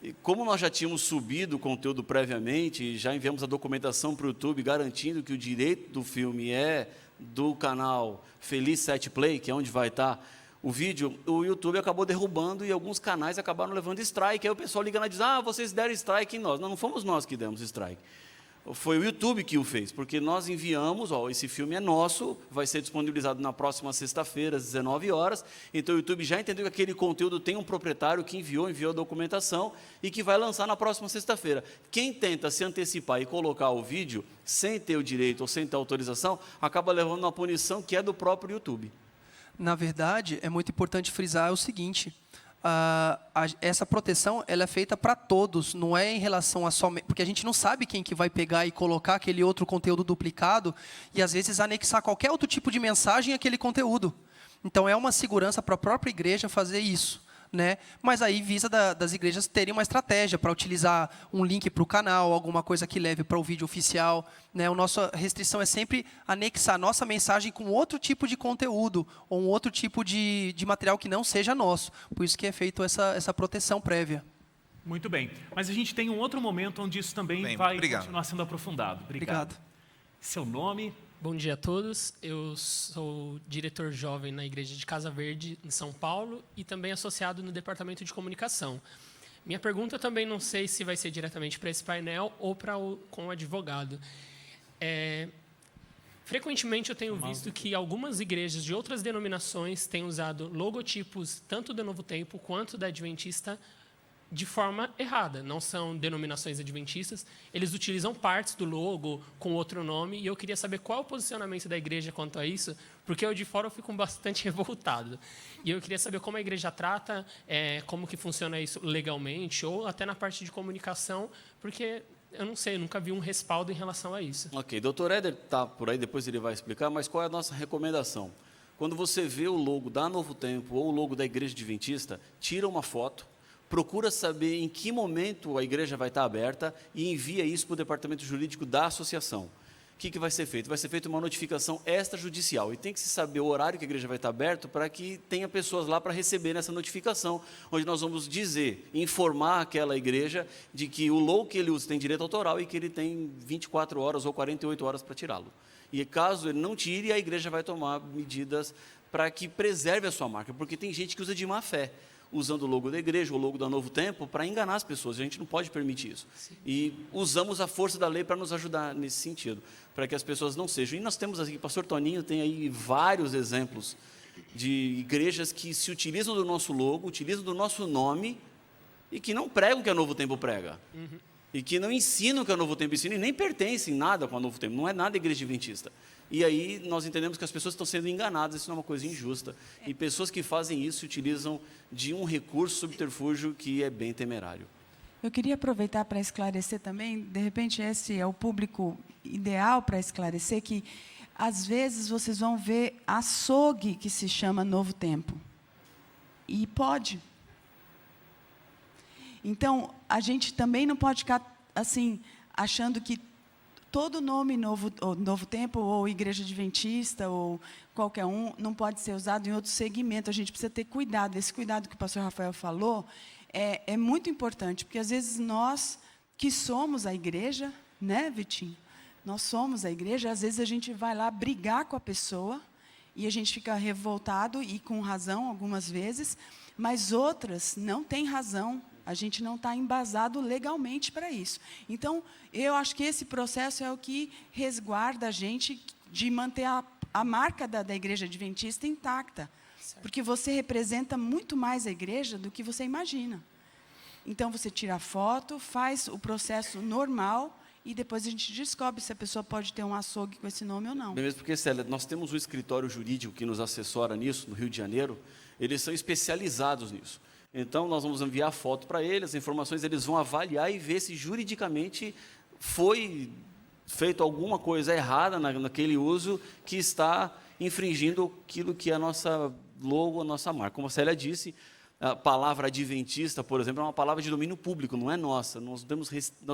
S7: E como nós já tínhamos subido o conteúdo previamente, e já enviamos a documentação para o YouTube, garantindo que o direito do filme é do canal Feliz 7 Play, que é onde vai estar o vídeo, o YouTube acabou derrubando e alguns canais acabaram levando strike. Aí o pessoal liga lá e diz, vocês deram strike em nós. Não fomos nós que demos strike. Foi o YouTube que o fez, porque nós enviamos, esse filme é nosso, vai ser disponibilizado na próxima sexta-feira, às 19 horas, então o YouTube já entendeu que aquele conteúdo tem um proprietário que enviou a documentação e que vai lançar na próxima sexta-feira. Quem tenta se antecipar e colocar o vídeo sem ter o direito ou sem ter autorização, acaba levando uma punição que é do próprio YouTube.
S2: Na verdade, é muito importante frisar o seguinte, essa proteção ela é feita para todos, não é em relação a somente... Porque a gente não sabe quem que vai pegar e colocar aquele outro conteúdo duplicado e, às vezes, anexar qualquer outro tipo de mensagem àquele conteúdo. Então, é uma segurança para a própria igreja fazer isso. Né? Mas aí visa das igrejas terem uma estratégia para utilizar um link para o canal, alguma coisa que leve para o vídeo oficial. Né? A nossa restrição é sempre anexar nossa mensagem com outro tipo de conteúdo ou um outro tipo de material que não seja nosso. Por isso que é feito essa proteção prévia.
S1: Muito bem. Mas a gente tem um outro momento onde isso também vai continuar sendo aprofundado. Obrigado. Seu nome?
S8: Bom dia a todos. Eu sou diretor jovem na Igreja de Casa Verde, em São Paulo, e também associado no Departamento de Comunicação. Minha pergunta também não sei se vai ser diretamente para esse painel ou com o advogado. Frequentemente eu tenho visto que algumas igrejas de outras denominações têm usado logotipos tanto da Novo Tempo quanto da Adventista de forma errada. Não são denominações adventistas, eles utilizam partes do logo com outro nome, e eu queria saber qual é o posicionamento da igreja quanto a isso, porque eu de fora eu fico bastante revoltado. E eu queria saber como a igreja trata, como que funciona isso legalmente, ou até na parte de comunicação, porque eu não sei, eu nunca vi um respaldo em relação a isso.
S7: Ok, Dr. Éder está por aí, depois ele vai explicar, mas qual é a nossa recomendação? Quando você vê o logo da Novo Tempo ou o logo da Igreja Adventista, tira uma foto, procura saber em que momento a igreja vai estar aberta e envia isso para o departamento jurídico da associação. O que vai ser feito? Vai ser feita uma notificação extrajudicial e tem que se saber o horário que a igreja vai estar aberta para que tenha pessoas lá para receber essa notificação, onde nós vamos informar aquela igreja de que o logo que ele usa tem direito autoral e que ele tem 24 horas ou 48 horas para tirá-lo. E caso ele não tire, a igreja vai tomar medidas para que preserve a sua marca, porque tem gente que usa de má fé, usando o logo da igreja, o logo da Novo Tempo, para enganar as pessoas. A gente não pode permitir isso. Sim. E usamos a força da lei para nos ajudar nesse sentido, para que as pessoas não sejam. E nós temos aqui, o pastor Toninho tem aí vários exemplos de igrejas que se utilizam do nosso logo, utilizam do nosso nome, e que não pregam o que a Novo Tempo prega. Uhum. E que não ensinam o que a Novo Tempo ensina, e nem pertencem nada com a Novo Tempo. Não é nada igreja adventista. E aí nós entendemos que as pessoas estão sendo enganadas, isso não é uma coisa injusta. E pessoas que fazem isso utilizam de um recurso subterfúgio que é bem temerário.
S6: Eu queria aproveitar para esclarecer também, de repente esse é o público ideal para esclarecer, que às vezes vocês vão ver açougue que se chama Novo Tempo. E pode. Então, a gente também não pode ficar assim, achando que todo nome Novo Tempo, ou Igreja Adventista, ou qualquer um, não pode ser usado em outro segmento. A gente precisa ter cuidado. Esse cuidado que o pastor Rafael falou é muito importante, porque, às vezes, nós que somos a igreja, né, Vitinho? Nós somos a igreja, às vezes a gente vai lá brigar com a pessoa, e a gente fica revoltado, e com razão, algumas vezes, mas outras não têm razão. A gente não está embasado legalmente para isso. Então, eu acho que esse processo é o que resguarda a gente de manter a marca da Igreja Adventista intacta. Certo. Porque você representa muito mais a igreja do que você imagina. Então, você tira a foto, faz o processo normal e depois a gente descobre se a pessoa pode ter um açougue com esse nome ou não.
S7: Bem mesmo porque, Célia, nós temos um escritório jurídico que nos assessora nisso, no Rio de Janeiro. Eles são especializados nisso. Então, nós vamos enviar foto para eles, as informações, eles vão avaliar e ver se juridicamente foi feito alguma coisa errada naquele uso que está infringindo aquilo que é a nossa logo, a nossa marca. Como a Célia disse, a palavra adventista, por exemplo, é uma palavra de domínio público, não é nossa. Nós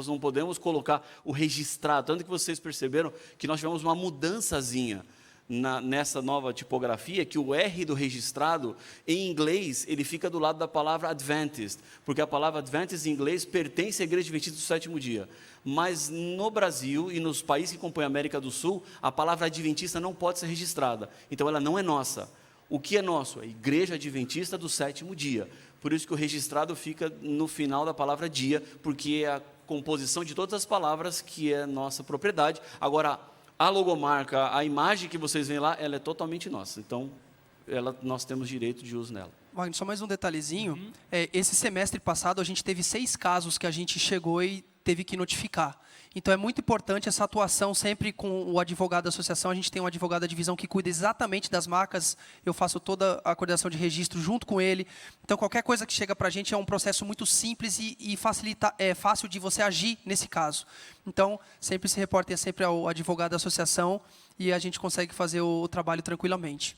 S7: não podemos colocar o registrado. Tanto que vocês perceberam que nós tivemos uma mudançazinha nessa nova tipografia, que o R do registrado, em inglês, ele fica do lado da palavra Adventist, porque a palavra Adventist em inglês pertence à Igreja Adventista do Sétimo Dia. Mas no Brasil e nos países que compõem a América do Sul, a palavra Adventista não pode ser registrada. Então, ela não é nossa. O que é nosso? A Igreja Adventista do Sétimo Dia. Por isso que o registrado fica no final da palavra dia, porque é a composição de todas as palavras que é nossa propriedade. Agora, a logomarca, a imagem que vocês veem lá, ela é totalmente nossa. Então, nós temos direito de uso nela.
S2: Wagner, só mais um detalhezinho. Esse semestre passado, a gente teve 6 casos que a gente chegou e teve que notificar. Então, é muito importante essa atuação sempre com o advogado da associação. A gente tem um advogado da divisão que cuida exatamente das marcas. Eu faço toda a coordenação de registro junto com ele. Então, qualquer coisa que chega para a gente é um processo muito simples e é fácil de você agir nesse caso. Então, sempre se reportem sempre ao advogado da associação e a gente consegue fazer o trabalho tranquilamente.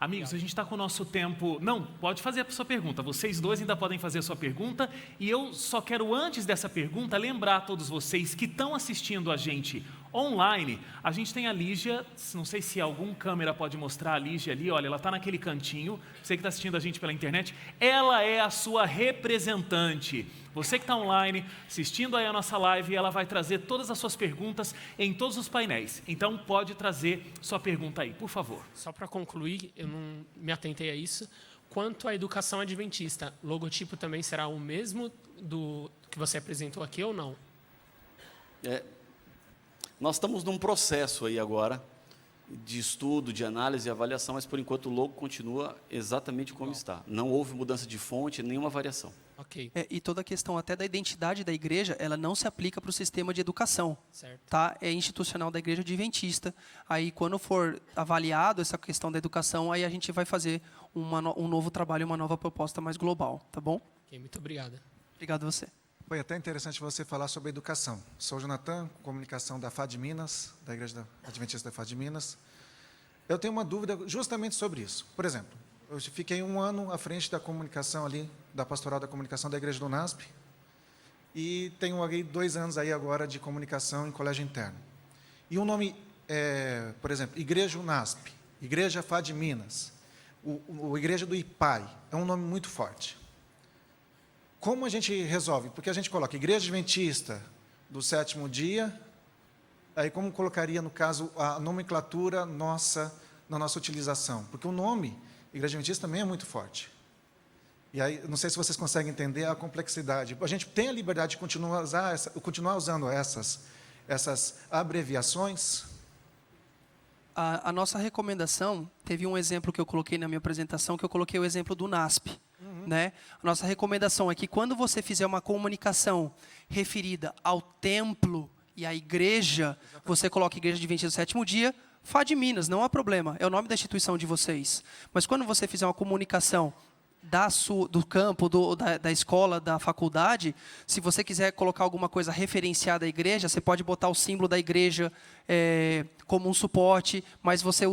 S1: Amigos, a gente está com o nosso tempo... Não, pode fazer a sua pergunta. Vocês dois ainda podem fazer a sua pergunta. E eu só quero, antes dessa pergunta, lembrar a todos vocês que estão assistindo a gente online. A gente tem a Lígia, não sei se algum câmera pode mostrar a Lígia ali. Olha, ela está naquele cantinho. Você que está assistindo a gente pela internet. Ela é a sua representante. Você que está online, assistindo aí a nossa live, ela vai trazer todas as suas perguntas em todos os painéis. Então, pode trazer sua pergunta aí, por favor.
S8: Só para concluir, eu não me atentei a isso. Quanto à educação adventista, o logotipo também será o mesmo do que você apresentou aqui ou não?
S7: Nós estamos num processo aí agora de estudo, de análise e avaliação, mas por enquanto o logo continua exatamente como está. Não houve mudança de fonte, nenhuma variação.
S8: Ok.
S2: E toda a questão até da identidade da igreja, ela não se aplica para o sistema de educação.
S8: Certo.
S2: Tá? É institucional da igreja adventista. Aí, quando for avaliado essa questão da educação, aí a gente vai fazer um novo trabalho, uma nova proposta mais global. Tá bom?
S8: Ok, muito obrigada.
S2: Obrigado a você.
S9: Foi até interessante você falar sobre a educação. Sou o Jonathan, comunicação da FAD Minas, da Igreja Adventista da FAD Minas. Eu tenho uma dúvida justamente sobre isso. Por exemplo, eu fiquei 1 ano à frente da comunicação ali, da pastoral da comunicação da Igreja do NASP, e tenho aí 2 anos aí agora de comunicação em colégio interno. E o nome, por exemplo, Igreja UNASP, Igreja FAD Minas, o Igreja do IPAI, é um nome muito forte. Como a gente resolve? Porque a gente coloca Igreja Adventista do Sétimo Dia, aí como colocaria, no caso, a nomenclatura nossa, na nossa utilização? Porque o nome Igreja Adventista também é muito forte. E aí, não sei se vocês conseguem entender a complexidade. A gente tem a liberdade de continuar usando essas abreviações?
S2: A nossa recomendação, teve um exemplo que eu coloquei na minha apresentação, que eu coloquei o exemplo do NASP. Né? A nossa recomendação é que quando você fizer uma comunicação referida ao templo e à igreja, você coloca Igreja Adventista do Sétimo Dia, FAD Minas, não há problema, é o nome da instituição de vocês. Mas quando você fizer uma comunicação do campo, da escola, da faculdade, se você quiser colocar alguma coisa referenciada à igreja, você pode botar o símbolo da igreja como um suporte, mas você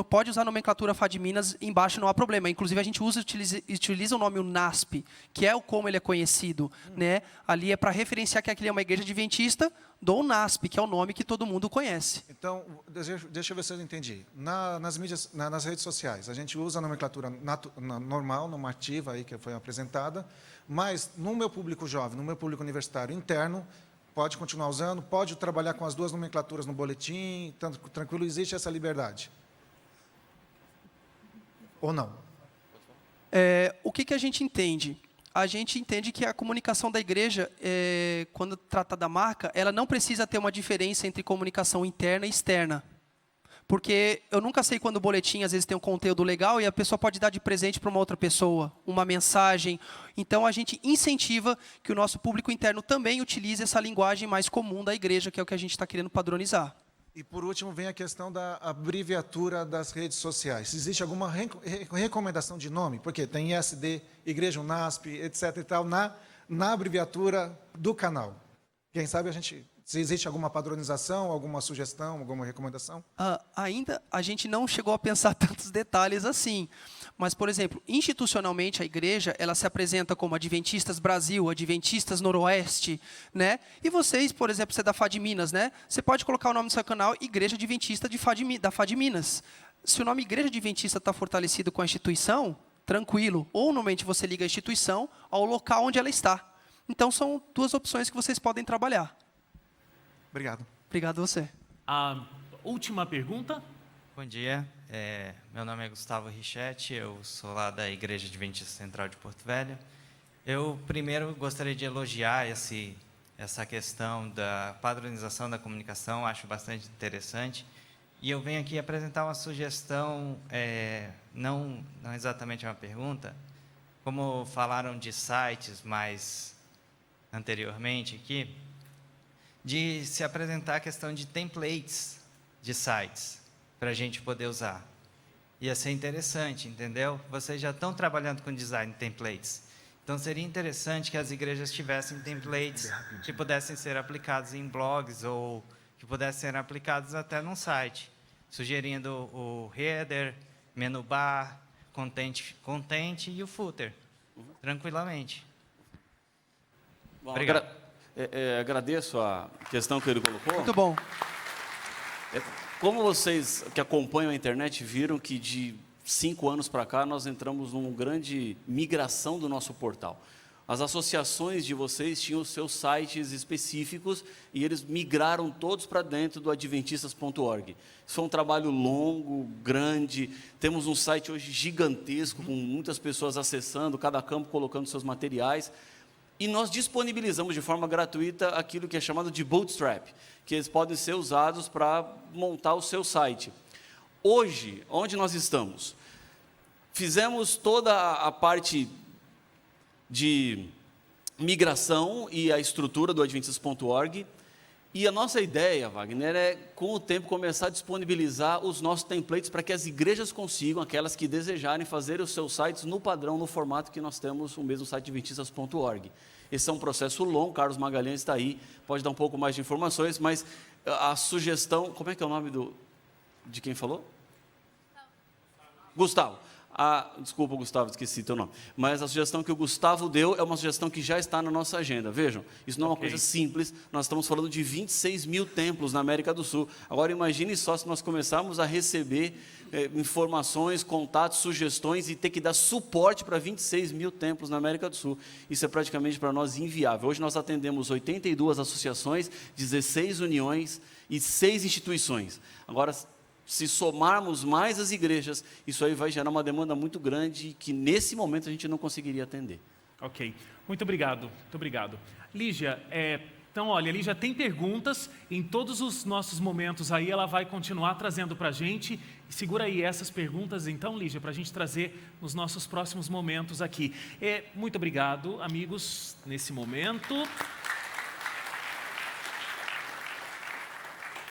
S2: pode usar a nomenclatura FAD Minas embaixo, não há problema. Inclusive, a gente utiliza o nome NASP, que é como ele é conhecido. Né? Ali é para referenciar que aquele é uma igreja adventista do NASP, que é o nome que todo mundo conhece.
S9: Então, deixa eu ver se eu entendi. Nas mídias, nas redes sociais, a gente usa a nomenclatura normal, normativa, aí, que foi apresentada, mas no meu público jovem, no meu público universitário interno, pode continuar usando, pode trabalhar com as 2 nomenclaturas no boletim, tanto tranquilo, existe essa liberdade? Ou não?
S2: O que a gente entende? A gente entende que a comunicação da igreja, quando trata da marca, ela não precisa ter uma diferença entre comunicação interna e externa. Porque eu nunca sei quando o boletim, às vezes, tem um conteúdo legal e a pessoa pode dar de presente para uma outra pessoa, uma mensagem. Então, a gente incentiva que o nosso público interno também utilize essa linguagem mais comum da igreja, que é o que a gente está querendo padronizar.
S9: E, por último, vem a questão da abreviatura das redes sociais. Existe alguma recomendação de nome? Porque tem ISD, Igreja Unasp, etc. e tal, na abreviatura do canal. Quem sabe se existe alguma padronização, alguma sugestão, alguma recomendação?
S2: Ainda a gente não chegou a pensar tantos detalhes assim. Mas, por exemplo, institucionalmente a igreja ela se apresenta como Adventistas Brasil, Adventistas Noroeste, né? E vocês, por exemplo, você é da FAD Minas, né? Você pode colocar o nome do seu canal Igreja Adventista da FAD Minas. Se o nome Igreja Adventista está fortalecido com a instituição, tranquilo. Ou, normalmente, você liga a instituição ao local onde ela está. Então, são duas opções que vocês podem trabalhar.
S9: Obrigado.
S2: Obrigado a você.
S1: A última pergunta.
S10: Bom dia, meu nome é Gustavo Richetti, eu sou lá da Igreja Adventista Central de Porto Velho. Eu primeiro gostaria de elogiar essa questão da padronização da comunicação, acho bastante interessante. E eu venho aqui apresentar uma sugestão, não exatamente uma pergunta, como falaram de sites mais anteriormente aqui, de se apresentar a questão de templates de sites, para a gente poder usar. Ia ser interessante, entendeu? Vocês já estão trabalhando com design templates. Então, seria interessante que as igrejas tivessem templates que pudessem ser aplicados em blogs ou que pudessem ser aplicados até num site, sugerindo o header, menu bar, content e o footer, tranquilamente.
S7: Bom,
S10: obrigado.
S7: Agradeço a questão que ele colocou.
S2: Muito bom.
S7: Como vocês que acompanham a internet viram que de 5 anos para cá nós entramos numa grande migração do nosso portal. As associações de vocês tinham os seus sites específicos e eles migraram todos para dentro do adventistas.org. Isso foi um trabalho longo, grande. Temos um site hoje gigantesco, com muitas pessoas acessando, cada campo colocando seus materiais. E nós disponibilizamos de forma gratuita aquilo que é chamado de Bootstrap, que eles podem ser usados para montar o seu site. Hoje, onde nós estamos? Fizemos toda a parte de migração e a estrutura do adventistas.org, e a nossa ideia, Wagner, é, com o tempo, começar a disponibilizar os nossos templates para que as igrejas consigam, aquelas que desejarem, fazer os seus sites no padrão, no formato que nós temos, o mesmo site adventistas.org. Esse é um processo longo, Carlos Magalhães está aí, pode dar um pouco mais de informações, mas a sugestão... Como é que é o nome de quem falou? Gustavo. Desculpa, Gustavo, esqueci teu nome. Mas a sugestão que o Gustavo deu é uma sugestão que já está na nossa agenda. Vejam, isso não é uma coisa simples, nós estamos falando de 26 mil templos na América do Sul. Agora, imagine só se nós começarmos a receber informações, contatos, sugestões e ter que dar suporte para 26 mil templos na América do Sul. Isso é praticamente para nós inviável. Hoje nós atendemos 82 associações, 16 uniões e 6 instituições. Agora, se somarmos mais as igrejas, isso aí vai gerar uma demanda muito grande que, nesse momento, a gente não conseguiria atender.
S1: Ok. Muito obrigado. Muito obrigado. Lígia, então, olha, a Lígia tem perguntas. Em todos os nossos momentos aí, ela vai continuar trazendo para a gente. Segura aí essas perguntas, então, Lígia, para a gente trazer nos nossos próximos momentos aqui. Muito obrigado, amigos, nesse momento.